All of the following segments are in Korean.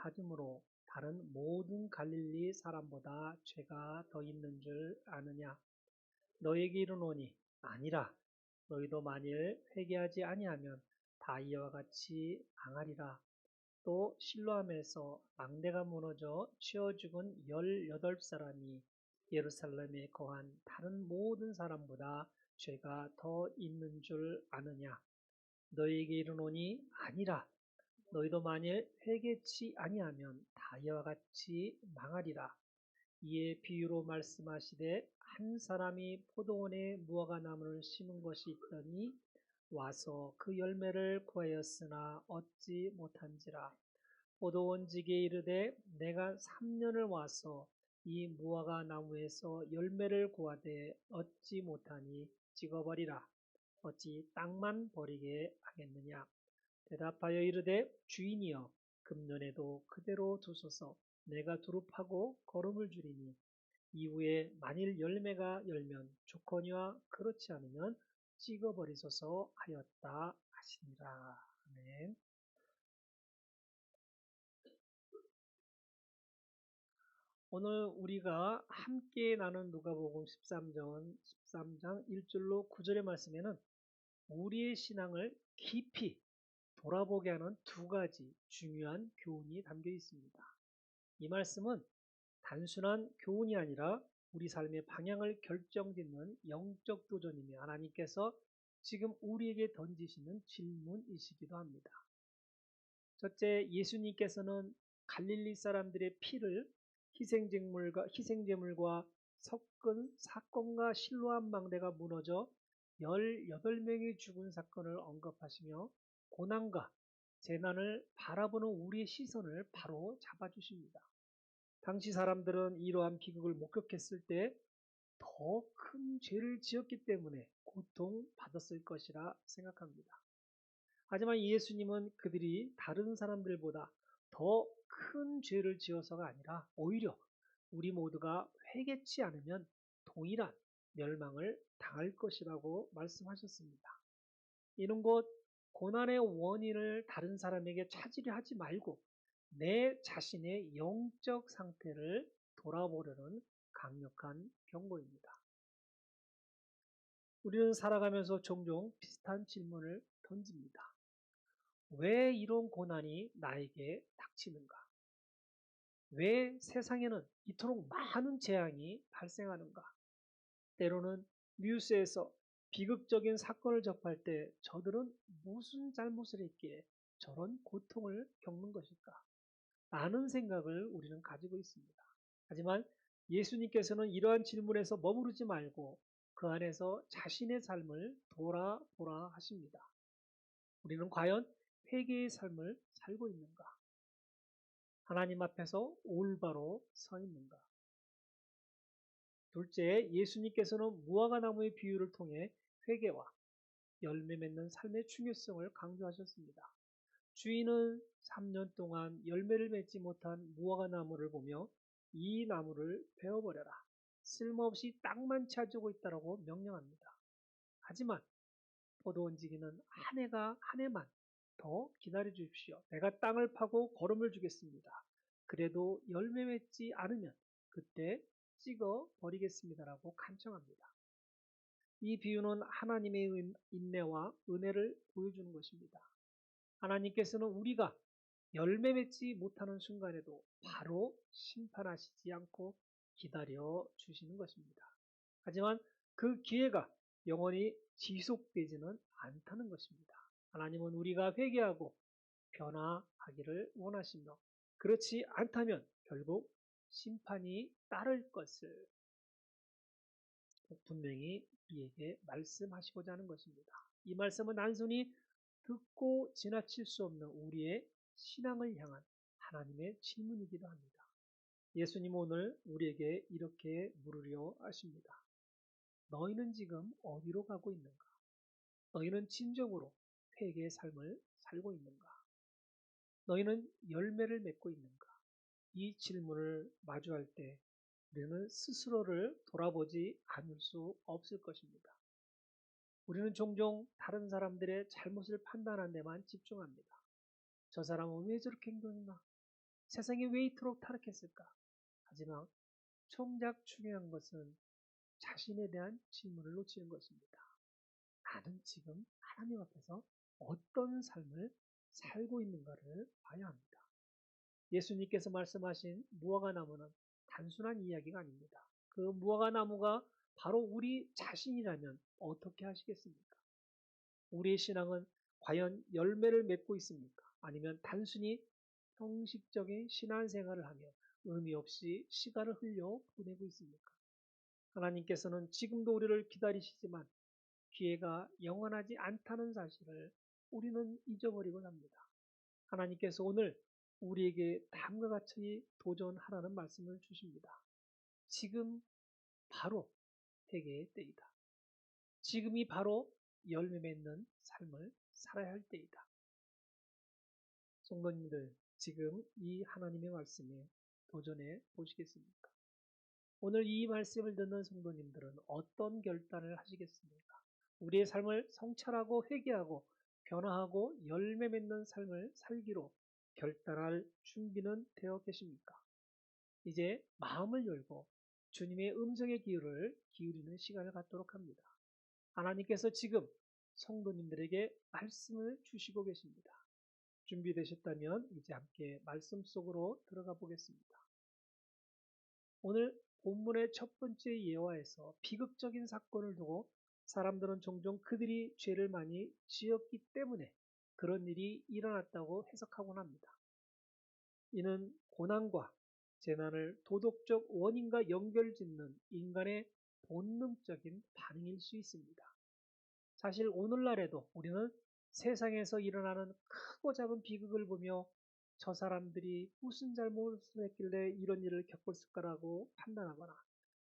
가짐으로 다른 모든 갈릴리 사람보다 죄가 더 있는 줄 아느냐? 너에게 이르노니 아니라. 너희도 만일 회개하지 아니하면 다 이와 같이 망하리라. 또 실로암에서 망대가 무너져 치어 죽은 18사람이 예루살렘에 거한 다른 모든 사람보다 죄가 더 있는 줄 아느냐? 너희에게 이르노니 아니라. 너희도 만일 회개치 아니하면 다 이와 같이 망하리라. 이에 비유로 말씀하시되 한 사람이 포도원에 무화과 나무를 심은 것이 있더니 와서 그 열매를 구하였으나 얻지 못한지라. 포도원직에 이르되 내가 3년을 와서 이 무화과 나무에서 열매를 구하되 얻지 못하니 찍어버리라. 어찌 땅만 버리게 하겠느냐? 대답하여 이르되 주인이여 금년에도 그대로 두소서. 내가 두릅하고 거름을 주리니 이후에 만일 열매가 열면 좋거니와 그렇지 않으면 찍어버리소서 하였다 하시니라. 아멘. 오늘 우리가 함께 나눈 누가복음 13장 1절로 9절의 말씀에는 우리의 신앙을 깊이 돌아보게 하는 두 가지 중요한 교훈이 담겨 있습니다. 이 말씀은 단순한 교훈이 아니라 우리 삶의 방향을 결정짓는 영적 도전이며 하나님께서 지금 우리에게 던지시는 질문이시기도 합니다. 첫째, 예수님께서는 갈릴리 사람들의 피를 희생제물과 섞은 사건과 실로암 망대가 무너져 18명이 죽은 사건을 언급하시며 고난과 재난을 바라보는 우리의 시선을 바로 잡아주십니다. 당시 사람들은 이러한 비극을 목격했을 때 더 큰 죄를 지었기 때문에 고통받았을 것이라 생각합니다. 하지만 예수님은 그들이 다른 사람들보다 더 큰 죄를 지어서가 아니라 오히려 우리 모두가 회개치 않으면 동일한 멸망을 당할 것이라고 말씀하셨습니다. 이는 곧 고난의 원인을 다른 사람에게 찾으려 하지 말고 내 자신의 영적 상태를 돌아보려는 강력한 경고입니다. 우리는 살아가면서 종종 비슷한 질문을 던집니다. 왜 이런 고난이 나에게 닥치는가? 왜 세상에는 이토록 많은 재앙이 발생하는가? 때로는 뉴스에서 비극적인 사건을 접할 때 저들은 무슨 잘못을 했기에 저런 고통을 겪는 것일까? 라는 생각을 우리는 가지고 있습니다. 하지만 예수님께서는 이러한 질문에서 머무르지 말고 그 안에서 자신의 삶을 돌아보라 하십니다. 우리는 과연 회개의 삶을 살고 있는가? 하나님 앞에서 올바로 서 있는가? 둘째, 예수님께서는 무화과 나무의 비유를 통해 회개와 열매 맺는 삶의 중요성을 강조하셨습니다. 주인은 3년 동안 열매를 맺지 못한 무화과 나무를 보며 이 나무를 베어버려라. 쓸모없이 땅만 차지고 있다고 명령합니다. 하지만 포도원지기는 한 해만 더 기다려 주십시오. 내가 땅을 파고 거름을 주겠습니다. 그래도 열매 맺지 않으면 그때 찍어 버리겠습니다라고 간청합니다. 이 비유는 하나님의 인내와 은혜를 보여주는 것입니다. 하나님께서는 우리가 열매 맺지 못하는 순간에도 바로 심판하시지 않고 기다려 주시는 것입니다. 하지만 그 기회가 영원히 지속되지는 않다는 것입니다. 하나님은 우리가 회개하고 변화하기를 원하시며 그렇지 않다면 결국 심판이 따를 것을 분명히 우리에게 말씀하시고자 하는 것입니다. 이 말씀은 단순히 듣고 지나칠 수 없는 우리의 신앙을 향한 하나님의 질문이기도 합니다. 예수님은 오늘 우리에게 이렇게 물으려 하십니다. 너희는 지금 어디로 가고 있는가? 너희는 진정으로 회개의 삶을 살고 있는가? 너희는 열매를 맺고 있는가? 이 질문을 마주할 때 우리는 스스로를 돌아보지 않을 수 없을 것입니다. 우리는 종종 다른 사람들의 잘못을 판단하는 데만 집중합니다. 저 사람은 왜 저렇게 행동했나? 세상이 왜 이토록 타락했을까? 하지만 정작 중요한 것은 자신에 대한 질문을 놓치는 것입니다. 나는 지금 하나님 앞에서 어떤 삶을 살고 있는가를 봐야 합니다. 예수님께서 말씀하신 무화과 나무는 단순한 이야기가 아닙니다. 그 무화과 나무가 바로 우리 자신이라면 어떻게 하시겠습니까? 우리의 신앙은 과연 열매를 맺고 있습니까? 아니면 단순히 형식적인 신앙생활을 하며 의미 없이 시간을 흘려 보내고 있습니까? 하나님께서는 지금도 우리를 기다리시지만 기회가 영원하지 않다는 사실을 우리는 잊어버리고 삽니다. 하나님께서 오늘 우리에게 다음과 같이 도전하라는 말씀을 주십니다. 지금 바로 회개의 때이다. 지금이 바로 열매 맺는 삶을 살아야 할 때이다. 성도님들, 지금 이 하나님의 말씀에 도전해 보시겠습니까? 오늘 이 말씀을 듣는 성도님들은 어떤 결단을 하시겠습니까? 우리의 삶을 성찰하고 회개하고 변화하고 열매 맺는 삶을 살기로 결단할 준비는 되어 계십니까? 이제 마음을 열고 주님의 음성의 귀를 기울이는 시간을 갖도록 합니다. 하나님께서 지금 성도님들에게 말씀을 주시고 계십니다. 준비되셨다면 이제 함께 말씀 속으로 들어가 보겠습니다. 오늘 본문의 첫 번째 예화에서 비극적인 사건을 두고 사람들은 종종 그들이 죄를 많이 지었기 때문에 그런 일이 일어났다고 해석하곤 합니다. 이는 고난과 재난을 도덕적 원인과 연결짓는 인간의 본능적인 반응일 수 있습니다. 사실 오늘날에도 우리는 세상에서 일어나는 크고 작은 비극을 보며 저 사람들이 무슨 잘못을 했길래 이런 일을 겪었을까라고 판단하거나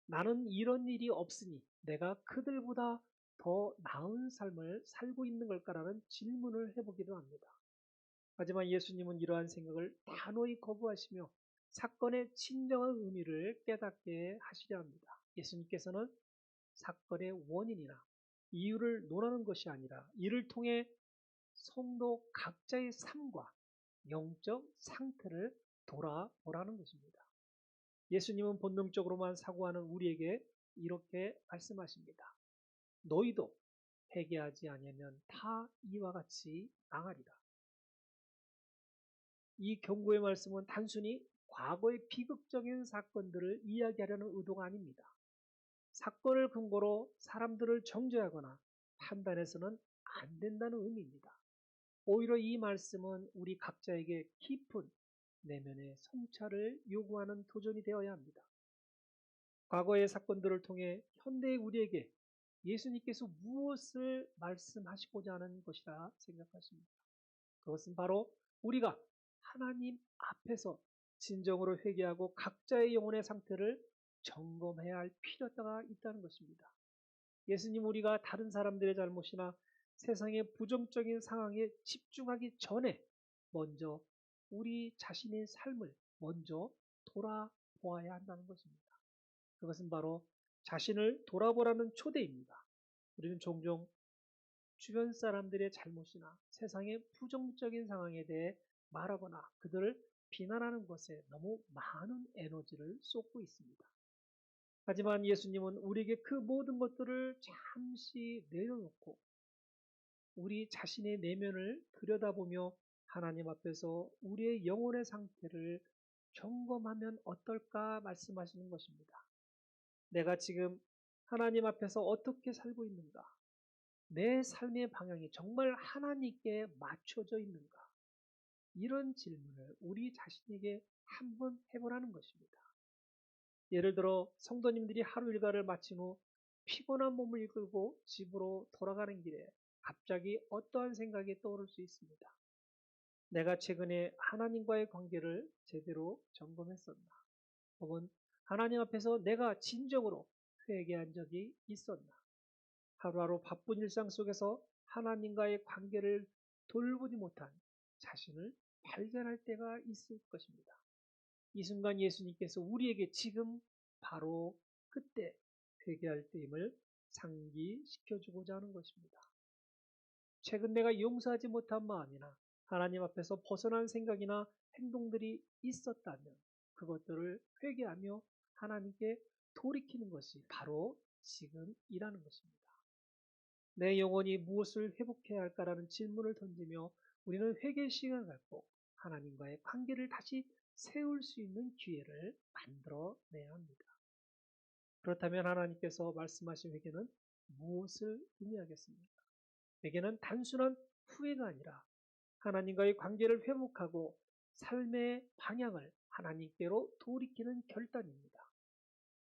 나는 이런 일이 없으니 내가 그들보다 더 나은 삶을 살고 있는 걸까라는 질문을 해보기도 합니다. 하지만 예수님은 이러한 생각을 단호히 거부하시며 사건의 진정한 의미를 깨닫게 하시려 합니다. 예수님께서는 사건의 원인이나 이유를 논하는 것이 아니라 이를 통해 성도 각자의 삶과 영적 상태를 돌아보라는 것입니다. 예수님은 본능적으로만 사고하는 우리에게 이렇게 말씀하십니다. 너희도 회개하지 아니하면 다 이와 같이 망하리라. 이 경고의 말씀은 단순히 과거의 비극적인 사건들을 이야기하려는 의도가 아닙니다. 사건을 근거로 사람들을 정죄하거나 판단해서는 안 된다는 의미입니다. 오히려 이 말씀은 우리 각자에게 깊은 내면의 성찰을 요구하는 도전이 되어야 합니다. 과거의 사건들을 통해 현대의 우리에게 예수님께서 무엇을 말씀하시고자 하는 것이라 생각하십니까? 그것은 바로 우리가 하나님 앞에서 진정으로 회개하고 각자의 영혼의 상태를 점검해야 할 필요가 있다는 것입니다. 예수님 우리가 다른 사람들의 잘못이나 세상의 부정적인 상황에 집중하기 전에 먼저 우리 자신의 삶을 먼저 돌아보아야 한다는 것입니다. 그것은 바로 자신을 돌아보라는 초대입니다. 우리는 종종 주변 사람들의 잘못이나 세상의 부정적인 상황에 대해 말하거나 그들을 비난하는 것에 너무 많은 에너지를 쏟고 있습니다. 하지만 예수님은 우리에게 그 모든 것들을 잠시 내려놓고 우리 자신의 내면을 들여다보며 하나님 앞에서 우리의 영혼의 상태를 점검하면 어떨까 말씀하시는 것입니다. 내가 지금 하나님 앞에서 어떻게 살고 있는가? 내 삶의 방향이 정말 하나님께 맞춰져 있는가? 이런 질문을 우리 자신에게 한번 해보라는 것입니다. 예를 들어 성도님들이 하루 일과를 마친 후 피곤한 몸을 이끌고 집으로 돌아가는 길에 갑자기 어떠한 생각이 떠오를 수 있습니다. 내가 최근에 하나님과의 관계를 제대로 점검했었나? 혹은 하나님 앞에서 내가 진정으로 회개한 적이 있었나? 하루하루 바쁜 일상 속에서 하나님과의 관계를 돌보지 못한 자신을 발견할 때가 있을 것입니다. 이 순간 예수님께서 우리에게 지금 바로 그때 회개할 때임을 상기시켜주고자 하는 것입니다. 최근 내가 용서하지 못한 마음이나 하나님 앞에서 벗어난 생각이나 행동들이 있었다면 그것들을 회개하며 하나님께 돌이키는 것이 바로 지금이라는 것입니다. 내 영혼이 무엇을 회복해야 할까라는 질문을 던지며 우리는 회개 시간을 갖고 하나님과의 관계를 다시 세울 수 있는 기회를 만들어내야 합니다. 그렇다면 하나님께서 말씀하신 회개는 무엇을 의미하겠습니까? 회개는 단순한 후회가 아니라 하나님과의 관계를 회복하고 삶의 방향을 하나님께로 돌이키는 결단입니다.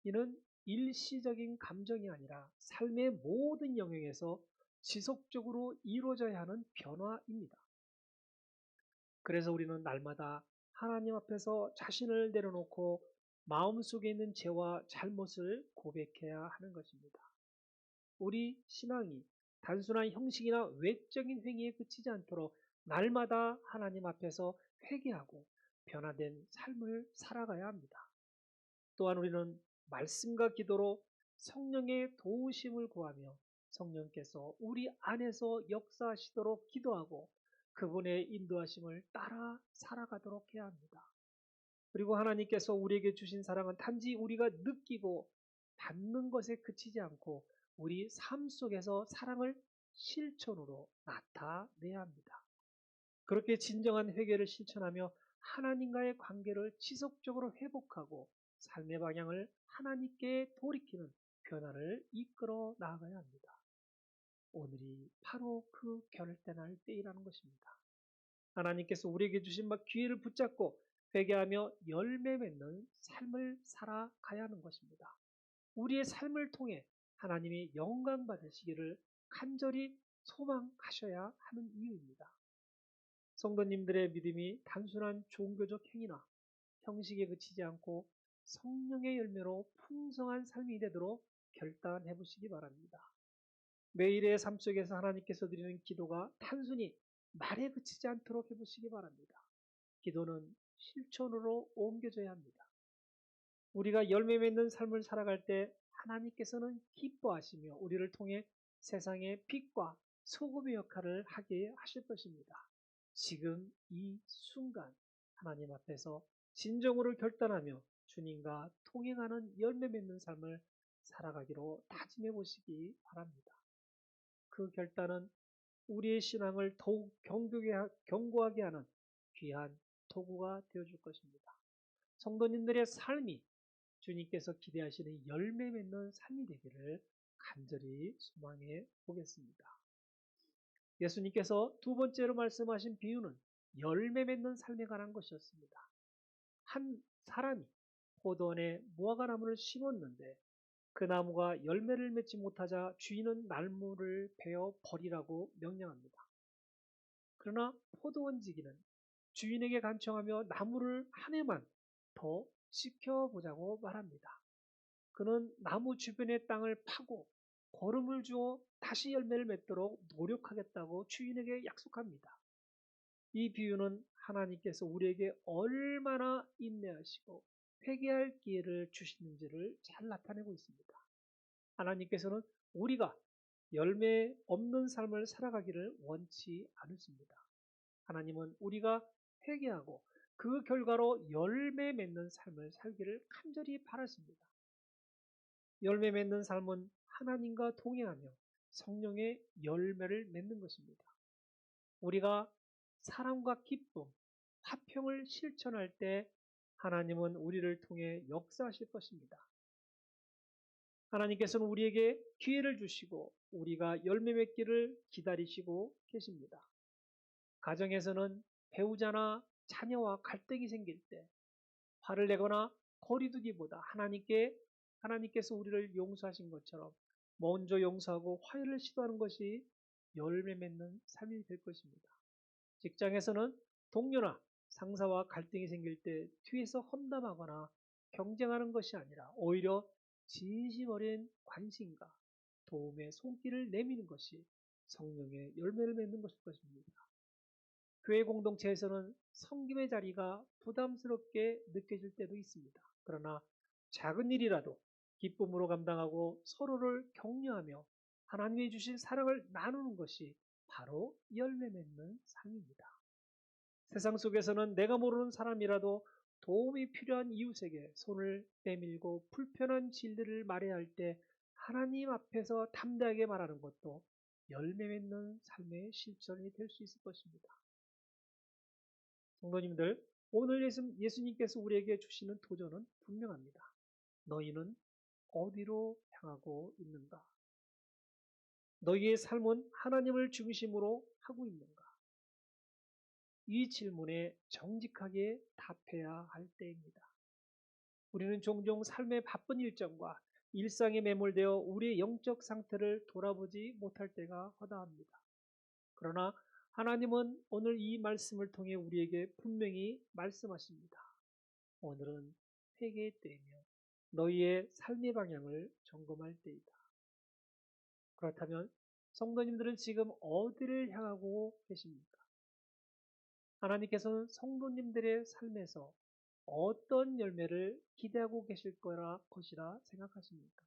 이는 일시적인 감정이 아니라 삶의 모든 영역에서 지속적으로 이루어져야 하는 변화입니다. 그래서 우리는 날마다 하나님 앞에서 자신을 내려놓고 마음속에 있는 죄와 잘못을 고백해야 하는 것입니다. 우리 신앙이 단순한 형식이나 외적인 행위에 그치지 않도록 날마다 하나님 앞에서 회개하고 변화된 삶을 살아가야 합니다. 또한 우리는 말씀과 기도로 성령의 도우심을 구하며 성령께서 우리 안에서 역사하시도록 기도하고 그분의 인도하심을 따라 살아가도록 해야 합니다. 그리고 하나님께서 우리에게 주신 사랑은 단지 우리가 느끼고 받는 것에 그치지 않고 우리 삶 속에서 사랑을 실천으로 나타내야 합니다. 그렇게 진정한 회개를 실천하며 하나님과의 관계를 지속적으로 회복하고 삶의 방향을 하나님께 돌이키는 변화를 이끌어 나아가야 합니다. 오늘이 바로 그 결단할 때이라는 것입니다. 하나님께서 우리에게 주신 기회를 붙잡고 회개하며 열매 맺는 삶을 살아가야 하는 것입니다. 우리의 삶을 통해 하나님이 영광 받으시기를 간절히 소망하셔야 하는 이유입니다. 성도님들의 믿음이 단순한 종교적 행위나 형식에 그치지 않고 성령의 열매로 풍성한 삶이 되도록 결단해 보시기 바랍니다. 매일의 삶 속에서 하나님께서 드리는 기도가 단순히 말에 그치지 않도록 해보시기 바랍니다. 기도는 실천으로 옮겨져야 합니다. 우리가 열매 맺는 삶을 살아갈 때 하나님께서는 기뻐하시며 우리를 통해 세상의 빛과 소금의 역할을 하게 하실 것입니다. 지금 이 순간 하나님 앞에서 진정으로 결단하며 주님과 통행하는 열매 맺는 삶을 살아가기로 다짐해 보시기 바랍니다. 그 결단은 우리의 신앙을 더욱 견고하게 하는 귀한 도구가 되어줄 것입니다. 성도님들의 삶이 주님께서 기대하시는 열매 맺는 삶이 되기를 간절히 소망해 보겠습니다. 예수님께서 두 번째로 말씀하신 비유는 열매 맺는 삶에 관한 것이었습니다. 한 사람이 포도원에 무화과 나무를 심었는데 그 나무가 열매를 맺지 못하자 주인은 나무를 베어 버리라고 명령합니다. 그러나 포도원지기는 주인에게 간청하며 나무를 한 해만 더 지켜보자고 말합니다. 그는 나무 주변의 땅을 파고 거름을 주어 다시 열매를 맺도록 노력하겠다고 주인에게 약속합니다. 이 비유는 하나님께서 우리에게 얼마나 인내하시고 회개할 기회를 주시는지를 잘 나타내고 있습니다. 하나님께서는 우리가 열매 없는 삶을 살아가기를 원치 않으십니다. 하나님은 우리가 회개하고 그 결과로 열매 맺는 삶을 살기를 간절히 바라십니다. 열매 맺는 삶은 하나님과 동행하며 성령의 열매를 맺는 것입니다. 우리가 사랑과 기쁨, 화평을 실천할 때 하나님은 우리를 통해 역사하실 것입니다. 하나님께서는 우리에게 기회를 주시고 우리가 열매 맺기를 기다리시고 계십니다. 가정에서는 배우자나 자녀와 갈등이 생길 때 화를 내거나 거리두기보다 하나님께서 우리를 용서하신 것처럼 먼저 용서하고 화해를 시도하는 것이 열매 맺는 삶이 될 것입니다. 직장에서는 동료나 상사와 갈등이 생길 때 뒤에서 험담하거나 경쟁하는 것이 아니라 오히려 진심 어린 관심과 도움의 손길을 내미는 것이 성령의 열매를 맺는 것일 것입니다. 교회 공동체에서는 섬김의 자리가 부담스럽게 느껴질 때도 있습니다. 그러나 작은 일이라도 기쁨으로 감당하고 서로를 격려하며 하나님이 주신 사랑을 나누는 것이 바로 열매 맺는 삶입니다. 세상 속에서는 내가 모르는 사람이라도 도움이 필요한 이웃에게 손을 내밀고 불편한 진리를 말해야 할 때 하나님 앞에서 담대하게 말하는 것도 열매 맺는 삶의 실천이 될 수 있을 것입니다. 성도님들, 오늘 예수님께서 우리에게 주시는 도전은 분명합니다. 너희는 어디로 향하고 있는가? 너희의 삶은 하나님을 중심으로 하고 있는가? 이 질문에 정직하게 답해야 할 때입니다. 우리는 종종 삶의 바쁜 일정과 일상에 매몰되어 우리의 영적 상태를 돌아보지 못할 때가 허다합니다. 그러나 하나님은 오늘 이 말씀을 통해 우리에게 분명히 말씀하십니다. 오늘은 회개의 때이며 너희의 삶의 방향을 점검할 때이다. 그렇다면 성도님들은 지금 어디를 향하고 계십니까? 하나님께서는 성도님들의 삶에서 어떤 열매를 기대하고 계실 것이라 생각하십니까?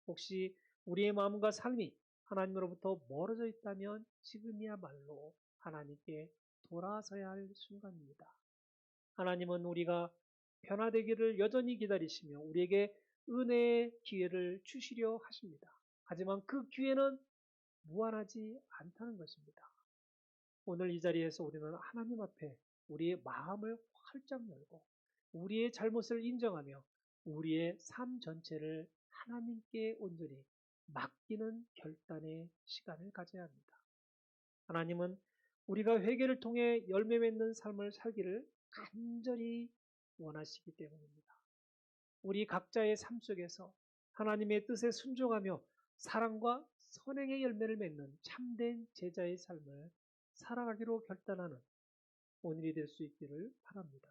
혹시 우리의 마음과 삶이 하나님으로부터 멀어져 있다면 지금이야말로 하나님께 돌아서야 할 순간입니다. 하나님은 우리가 변화되기를 여전히 기다리시며 우리에게 은혜의 기회를 주시려 하십니다. 하지만 그 기회는 무한하지 않다는 것입니다. 오늘 이 자리에서 우리는 하나님 앞에 우리의 마음을 활짝 열고 우리의 잘못을 인정하며 우리의 삶 전체를 하나님께 온전히 맡기는 결단의 시간을 가져야 합니다. 하나님은 우리가 회개를 통해 열매 맺는 삶을 살기를 간절히 원하시기 때문입니다. 우리 각자의 삶 속에서 하나님의 뜻에 순종하며 사랑과 선행의 열매를 맺는 참된 제자의 삶을 살아가기로 결단하는 오늘이 될 수 있기를 바랍니다.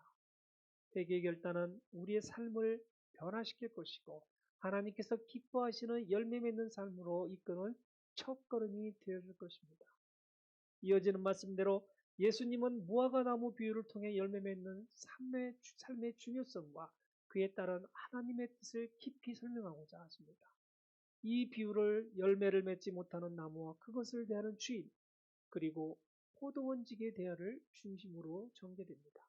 회개의 결단은 우리의 삶을 변화시킬 것이고 하나님께서 기뻐하시는 열매 맺는 삶으로 이끄는 첫걸음이 되어줄 것입니다. 이어지는 말씀대로 예수님은 무화과 나무 비유를 통해 열매 맺는 삶의 중요성과 그에 따른 하나님의 뜻을 깊이 설명하고자 하십니다. 이 비유를 열매를 맺지 못하는 나무와 그것을 대하는 주인, 그리고 포도원직의 대화를 중심으로 전개됩니다.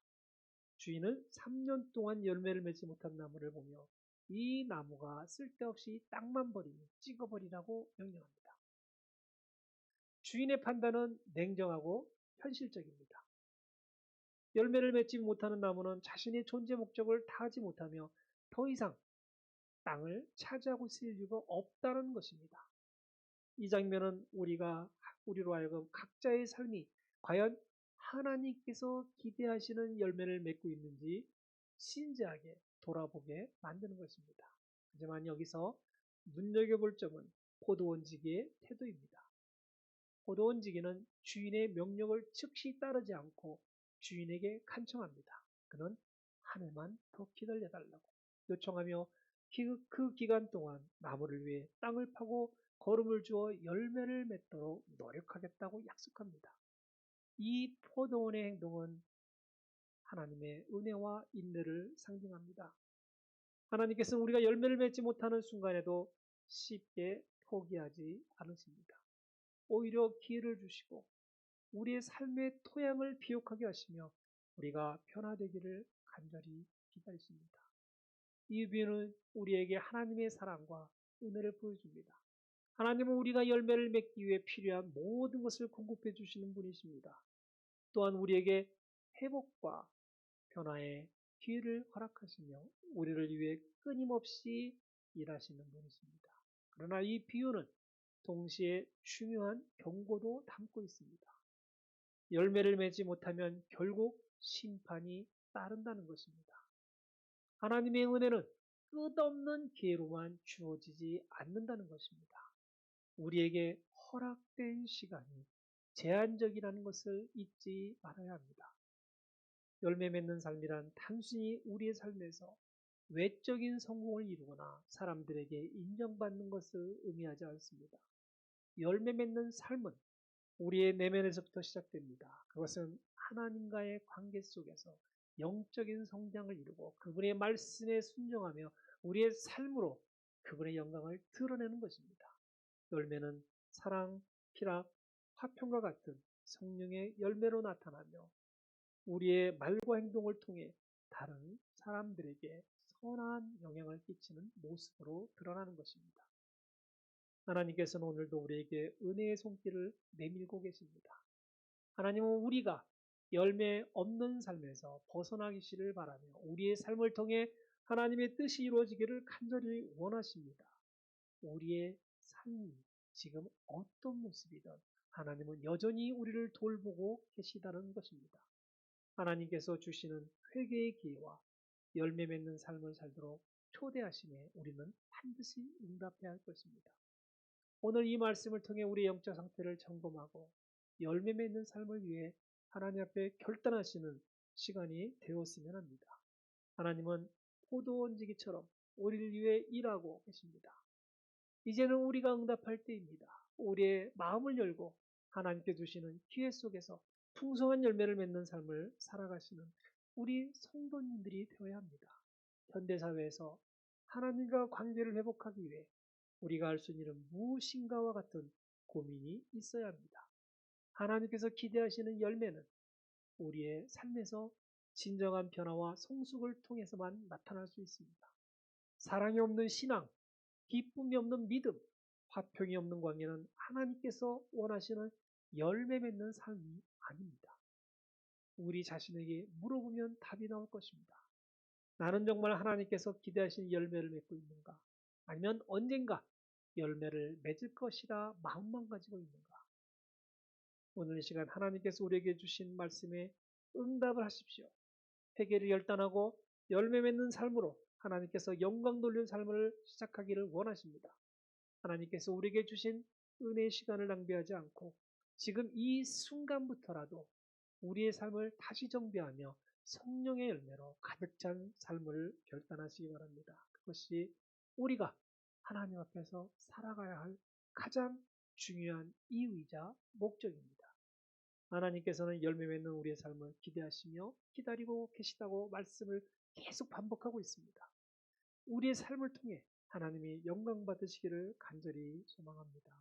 주인은 3년 동안 열매를 맺지 못한 나무를 보며 이 나무가 쓸데없이 땅만 버리니 찍어버리라고 명령합니다. 주인의 판단은 냉정하고 현실적입니다. 열매를 맺지 못하는 나무는 자신의 존재 목적을 다하지 못하며 더 이상 땅을 차지하고 있을 이유가 없다는 것입니다. 이 장면은 우리로 하여금 각자의 삶이 과연 하나님께서 기대하시는 열매를 맺고 있는지 진지하게 돌아보게 만드는 것입니다. 하지만 여기서 눈여겨볼 점은 포도원지기의 태도입니다. 포도원지기는 주인의 명령을 즉시 따르지 않고 주인에게 간청합니다. 그는 한 해만 더 기다려달라고 요청하며 그 기간 동안 나무를 위해 땅을 파고 거름을 주어 열매를 맺도록 노력하겠다고 약속합니다. 이 포도원의 행동은 하나님의 은혜와 인내를 상징합니다. 하나님께서는 우리가 열매를 맺지 못하는 순간에도 쉽게 포기하지 않으십니다. 오히려 기회를 주시고 우리의 삶의 토양을 비옥하게 하시며 우리가 변화되기를 간절히 기다리십니다. 이 비유는 우리에게 하나님의 사랑과 은혜를 보여줍니다. 하나님은 우리가 열매를 맺기 위해 필요한 모든 것을 공급해 주시는 분이십니다. 또한 우리에게 회복과 변화의 기회를 허락하시며 우리를 위해 끊임없이 일하시는 분이십니다. 그러나 이 비유는 동시에 중요한 경고도 담고 있습니다. 열매를 맺지 못하면 결국 심판이 따른다는 것입니다. 하나님의 은혜는 끝없는 기회로만 주어지지 않는다는 것입니다. 우리에게 허락된 시간이 제한적이라는 것을 잊지 말아야 합니다. 열매 맺는 삶이란 단순히 우리의 삶에서 외적인 성공을 이루거나 사람들에게 인정받는 것을 의미하지 않습니다. 열매 맺는 삶은 우리의 내면에서부터 시작됩니다. 그것은 하나님과의 관계 속에서 영적인 성장을 이루고 그분의 말씀에 순종하며 우리의 삶으로 그분의 영광을 드러내는 것입니다. 열매는 사랑, 희락, 화평과 같은 성령의 열매로 나타나며 우리의 말과 행동을 통해 다른 사람들에게 선한 영향을 끼치는 모습으로 드러나는 것입니다. 하나님께서는 오늘도 우리에게 은혜의 손길을 내밀고 계십니다. 하나님은 우리가 열매 없는 삶에서 벗어나기를 바라며 우리의 삶을 통해 하나님의 뜻이 이루어지기를 간절히 원하십니다. 우리의 삶이 지금 어떤 모습이든 하나님은 여전히 우리를 돌보고 계시다는 것입니다. 하나님께서 주시는 회개의 기회와 열매 맺는 삶을 살도록 초대하심에 우리는 반드시 응답해야 할 것입니다. 오늘 이 말씀을 통해 우리의 영적 상태를 점검하고 열매 맺는 삶을 위해 하나님 앞에 결단하시는 시간이 되었으면 합니다. 하나님은 포도원지기처럼 우리를 위해 일하고 계십니다. 이제는 우리가 응답할 때입니다. 우리의 마음을 열고 하나님께 주시는 기회 속에서 풍성한 열매를 맺는 삶을 살아가시는 우리 성도님들이 되어야 합니다. 현대사회에서 하나님과 관계를 회복하기 위해 우리가 할 수 있는 일은 무엇인가와 같은 고민이 있어야 합니다. 하나님께서 기대하시는 열매는 우리의 삶에서 진정한 변화와 성숙을 통해서만 나타날 수 있습니다. 사랑이 없는 신앙, 기쁨이 없는 믿음, 화평이 없는 관계는 하나님께서 원하시는 열매 맺는 삶이 아닙니다. 우리 자신에게 물어보면 답이 나올 것입니다. 나는 정말 하나님께서 기대하시는 열매를 맺고 있는가? 아니면 언젠가 열매를 맺을 것이라 마음만 가지고 있는가? 오늘 이 시간 하나님께서 우리에게 주신 말씀에 응답을 하십시오. 회개를 결단하고 열매 맺는 삶으로 하나님께서 영광 돌리는 삶을 시작하기를 원하십니다. 하나님께서 우리에게 주신 은혜의 시간을 낭비하지 않고 지금 이 순간부터라도 우리의 삶을 다시 정비하며 성령의 열매로 가득 찬 삶을 결단하시기 바랍니다. 그것이 우리가 하나님 앞에서 살아가야 할 가장 중요한 이유이자 목적입니다. 하나님께서는 열매 맺는 우리의 삶을 기대하시며 기다리고 계시다고 말씀을 계속 반복하고 있습니다. 우리의 삶을 통해 하나님이 영광 받으시기를 간절히 소망합니다.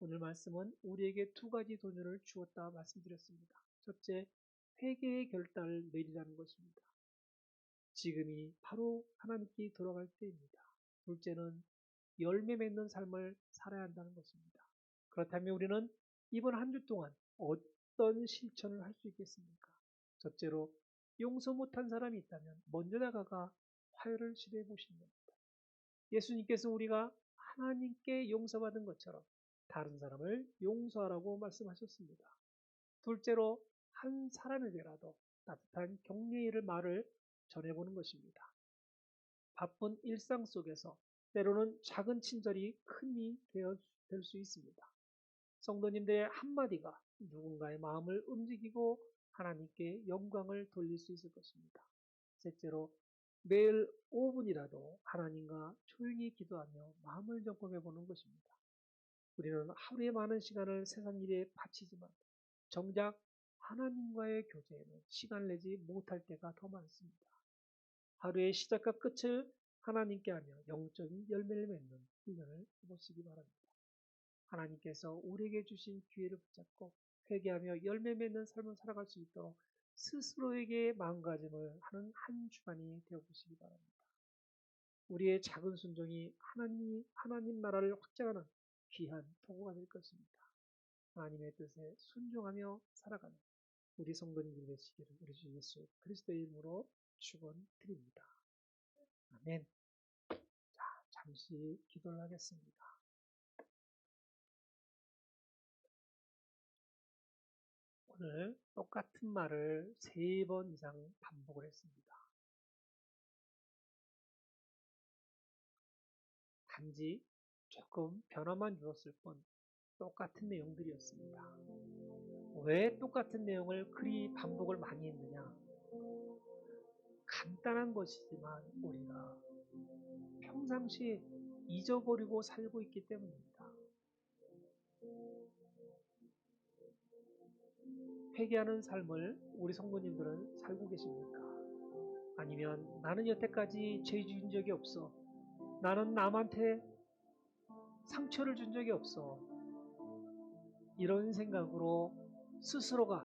오늘 말씀은 우리에게 두 가지 도전을 주었다 말씀드렸습니다. 첫째, 회개의 결단을 내리라는 것입니다. 지금이 바로 하나님께 돌아갈 때입니다. 둘째는 열매 맺는 삶을 살아야 한다는 것입니다. 그렇다면 우리는 이번 한 주 동안 어떤 실천을 할 수 있겠습니까? 첫째로, 용서 못한 사람이 있다면 먼저 다가가 화해를 시도해 보시는 겁니다. 예수님께서 우리가 하나님께 용서받은 것처럼 다른 사람을 용서하라고 말씀하셨습니다. 둘째로, 한 사람에게라도 따뜻한 격려의 말을 전해보는 것입니다. 바쁜 일상 속에서 때로는 작은 친절이 큰 힘이 될 수 있습니다. 성도님들의 한마디가 누군가의 마음을 움직이고 하나님께 영광을 돌릴 수 있을 것입니다. 셋째로, 매일 5분이라도 하나님과 조용히 기도하며 마음을 점검해 보는 것입니다. 우리는 하루에 많은 시간을 세상 일에 바치지만 정작 하나님과의 교제에는 시간을 내지 못할 때가 더 많습니다. 하루의 시작과 끝을 하나님께 하며 영적인 열매를 맺는 훈련을 해보시기 바랍니다. 하나님께서 우리에게 주신 기회를 붙잡고 회개하며 열매 맺는 삶을 살아갈 수 있도록 스스로에게 마음가짐을 하는 한 주간이 되어보시기 바랍니다. 우리의 작은 순종이 하나님 나라를 확장하는 귀한 도구가 될 것입니다. 하나님의 뜻에 순종하며 살아가는 우리 성도님들 되시기를 우리 주 예수 그리스도의 이름으로 축원드립니다. 아멘. 자, 잠시 기도를 하겠습니다. 오늘 똑같은 말을 3번 이상 반복을 했습니다. 단지 조금 변화만 주었을 뿐 똑같은 내용들이었습니다. 왜 똑같은 내용을 그리 반복을 많이 했느냐? 간단한 것이지만 우리가 평상시에 잊어버리고 살고 있기 때문입니다. 회개하는 삶을 우리 성도님들은 살고 계십니까? 아니면 나는 여태까지 죄 지은 적이 없어. 나는 남한테 상처를 준 적이 없어. 이런 생각으로 스스로가